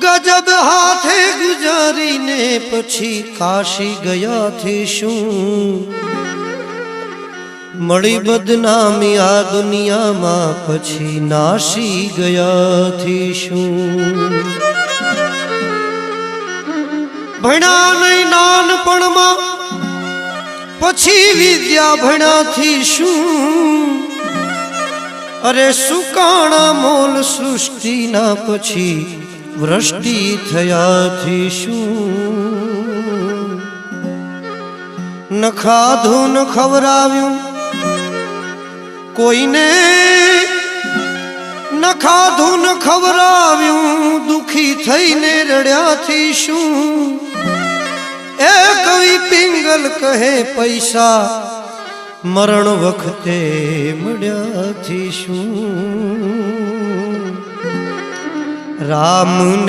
गजब हाथे गुजारी ने पछी काशी गया थी शू मड़ी बदनामी आ दुनिया मां पछी नाशी गया थी शू भणा नहीं नानपण मां पछी विद्या भणा थी शू अरे सुकाणा मोल सृष्टि ना पछी वृष्टि थया थी शू न खाधु न खवराव्यू कोई ने न खाधु न खवराव्यू दुखी थईने रड़्या थी शू ए कवि पिंगल कहे पैसा मरण वखते मड्या थी शू राम ने